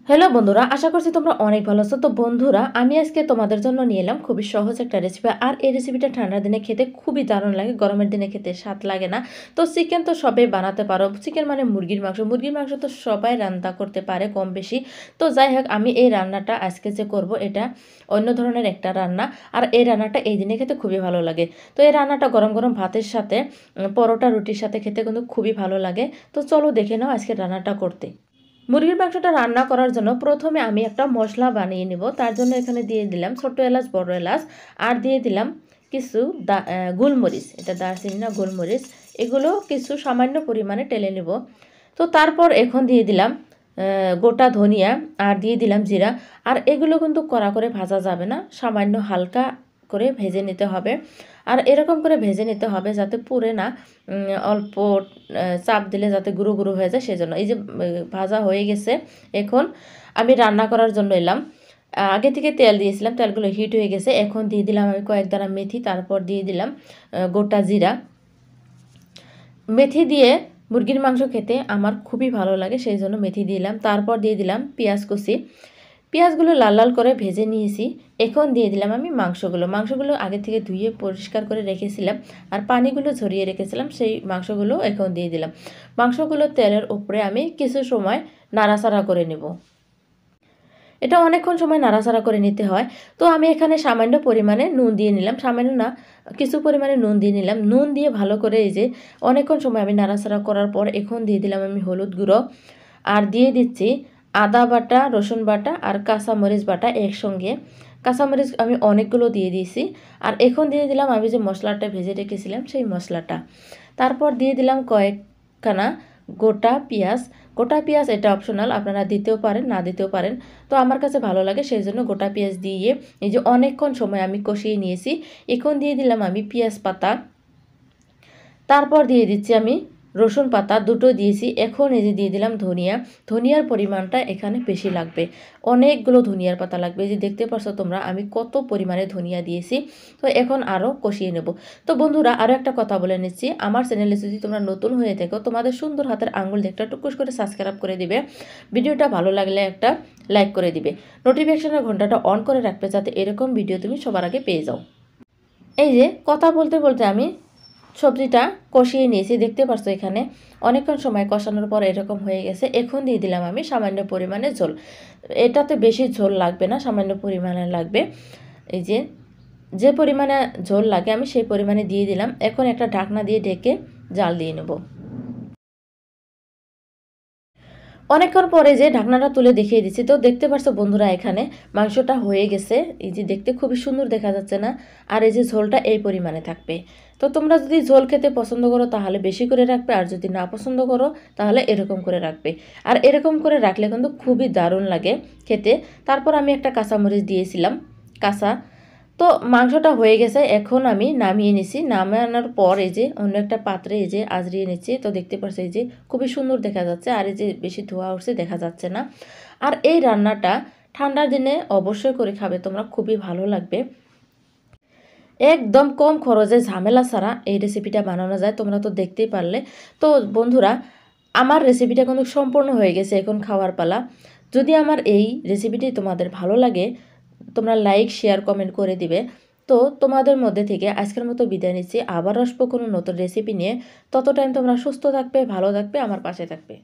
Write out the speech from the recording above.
Hello বন্ধুরা, আশা করছি তোমরা অনেক ভালো আছো। তো বন্ধুরা, আমি আজকে তোমাদের জন্য নিয়ে এলাম খুবই সহজ একটা রেসিপি। আর এই রেসিপিটা ঠান্ডার দিনে খেতে খুবই দারুণ লাগে, গরমের দিনে খেতে স্বাদ লাগে না। তো চিকেন তো সবাই বানাতে পারো, চিকেন মানে মুরগির মাংস তো সবাই রান্না করতে পারে কম বেশি। তো যাই হোক, আমি এই রান্নাটা আজকে যে করব এটা অন্য ধরনের একটা রান্না। আর এই রান্নাটা এই দিনে খেতে খুবই ভালো লাগে। তো এই রান্নাটা গরম গরম ভাতের সাথে, পরোটা রুটির সাথে খেতে কিন্তু খুবই ভালো লাগে। তো চলো দেখে নাও আজকে রান্নাটা করতে। মুরগির মাংসটা রান্না করার জন্য প্রথমে আমি একটা মশলা বানিয়ে নিব। তার জন্য এখানে দিয়ে দিলাম ছোট এলাচ, বড় এলাচ, আর দিয়ে দিলাম কিছু গোলমরিচ, এটা দারচিনি না, গোলমরিচ। এগুলো কিছু সামান্য পরিমাণে টেলে নেব। তো তারপর এখন দিয়ে দিলাম গোটা ধনিয়া, আর দিয়ে দিলাম জিরা। আর এগুলো কিন্তু কড়া করে ভাজা যাবে না, সামান্য হালকা করে ভেজে নিতে হবে। আর এরকম করে ভেজে নিতে হবে যাতে পুড়ে না, অল্প চাপ দিলে যাতে গুঁড়ো গুঁড়ো হয়ে যায় সেজন্য। এই যে ভাজা হয়ে গেছে, এখন আমি রান্না করার জন্য এলাম। আগে থেকে তেল দিয়েছিলাম, তেলগুলো হিট হয়ে গেছে। এখন দিয়ে দিলাম আমি কয়েক দানা মেথি, তারপর দিয়ে দিলাম গোটা জিরা। মেথি দিয়ে মুরগির মাংস খেতে আমার খুবই ভালো লাগে, সেই জন্য মেথি দিলাম। তারপর দিয়ে দিলাম পেঁয়াজ কুচি। পেঁয়াজগুলো লাল লাল করে ভেজে নিয়েছি। এখন দিয়ে দিলাম আমি মাংসগুলো আগে থেকে ধুয়ে পরিষ্কার করে রেখেছিলাম, আর পানিগুলো ঝরিয়ে রেখেছিলাম, সেই মাংসগুলো এখন দিয়ে দিলাম। মাংসগুলো তেলের উপরে আমি কিছু সময় নাড়াচাড়া করে নেব। এটা অনেকক্ষণ সময় নাড়াচাড়া করে নিতে হয়। তো আমি এখানে সামান্য পরিমাণে নুন দিয়ে নিলাম, সামান্য না, কিছু পরিমাণে নুন দিয়ে নিলাম। নুন দিয়ে ভালো করে এই যে অনেকক্ষণ সময় আমি নাড়াচাড়া করার পর এখন দিয়ে দিলাম আমি হলুদ গুঁড়ো, আর দিয়ে দিচ্ছি আদা বাটা, রসুন বাটা আর কাঁচামরিচ বাটা একসঙ্গে। কাঁচামরিচ আমি অনেকগুলো দিয়ে দিয়েছি। আর এখন দিয়ে দিলাম আমি যে মশলাটা ভেজে রেখেছিলাম সেই মশলাটা। তারপর দিয়ে দিলাম কয়েকখানা গোটা পেঁয়াজ। গোটা পেঁয়াজ এটা অপশনাল, আপনারা দিতেও পারেন না দিতেও পারেন। তো আমার কাছে ভালো লাগে সেই জন্য গোটা পেঁয়াজ দিয়ে এই যে অনেকক্ষণ সময় আমি কষিয়ে নিয়েছি। এখন দিয়ে দিলাম আমি পেঁয়াজ পাতা, তারপর দিয়ে দিচ্ছি আমি রসুন পাতা, দুটো দিয়েছি। এখন এই যে দিয়ে দিলাম ধনিয়ার পরিমাণটা এখানে বেশি লাগবে, অনেকগুলো ধনিয়ার পাতা লাগবে। এই যে দেখতে পাচ্ছ তোমরা আমি কত পরিমাণে ধনিয়া দিয়েছি। তো এখন আরও কষিয়ে নেব। তো বন্ধুরা, আরও একটা কথা বলে নিচ্ছি, আমার চ্যানেলে যদি তোমরা নতুন হয়ে থাকো, তোমাদের সুন্দর হাতের আঙুল দিয়ে একটা টুকুস করে সাবস্ক্রাইব করে দিবে। ভিডিওটা ভালো লাগলে একটা লাইক করে দিবে। নোটিফিকেশনের ঘন্টাটা অন করে রাখবে যাতে এরকম ভিডিও তুমি সবার আগে পেয়ে যাও। এই যে কথা বলতে বলতে আমি সবজিটা কষিয়ে নিয়েছি, দেখতে পাচ্ছ এখানে অনেকক্ষণ সময় কষানোর পর এরকম হয়ে গেছে। এখন দিয়ে দিলাম আমি সামান্য পরিমাণে ঝোল। এটাতে বেশি ঝোল লাগবে না, সামান্য পরিমাণে লাগবে। এই যে যে পরিমাণে ঝোল লাগে আমি সেই পরিমাণে দিয়ে দিলাম। এখন একটা ঢাকনা দিয়ে ঢেকে জাল দিয়ে নেব। অনেকক্ষণ পরে যে ঢাকনাটা তুলে দেখিয়ে দিচ্ছি, তো দেখতে পাচ্ছ বন্ধুরা এখানে মাংসটা হয়ে গেছে। এই যে দেখতে খুবই সুন্দর দেখা যাচ্ছে না? আর এই যে ঝোলটা এই পরিমাণে থাকবে। তো তোমরা যদি ঝোল খেতে পছন্দ করো তাহলে বেশি করে রাখবে, আর যদি না পছন্দ করো তাহলে এরকম করে রাখবে। আর এরকম করে রাখলে কিন্তু খুবই দারুণ লাগে খেতে। তারপর আমি একটা কাঁচামরিচ দিয়েছিলাম, কাঁচা। তো মাংসটা হয়ে গেছে, এখন আমি নামিয়ে নিছি। নামানোর পর এই যে অন্য একটা পাত্রে এই যে আজরিয়ে নিচ্ছি। তো দেখতে পাচ্ছি এই যে খুবই সুন্দর দেখা যাচ্ছে, আর এই যে বেশি ধোয়া উঠছে দেখা যাচ্ছে না। আর এই রান্নাটা ঠান্ডার দিনে অবশ্যই করে খাবে তোমরা, খুবই ভালো লাগবে। একদম কম খরচে ঝামেলা ছাড়া এই রেসিপিটা বানানো যায়, তোমরা তো দেখতেই পারলে। তো বন্ধুরা, আমার রেসিপিটা কিন্তু সম্পূর্ণ হয়ে গেছে, এখন খাওয়ার পালা। যদি আমার এই রেসিপিটি তোমাদের ভালো লাগে, তোমরা লাইক, শেয়ার, কমেন্ট করে দিবে। তো তোমাদের মধ্যে থেকে আজকের মতো বিদায় নিচ্ছি, আবার আসবো কোনো নতুন রেসিপি নিয়ে। তত টাইম তোমরা সুস্থ থাকবে, ভালো থাকবে, আমার পাশে থাকবে।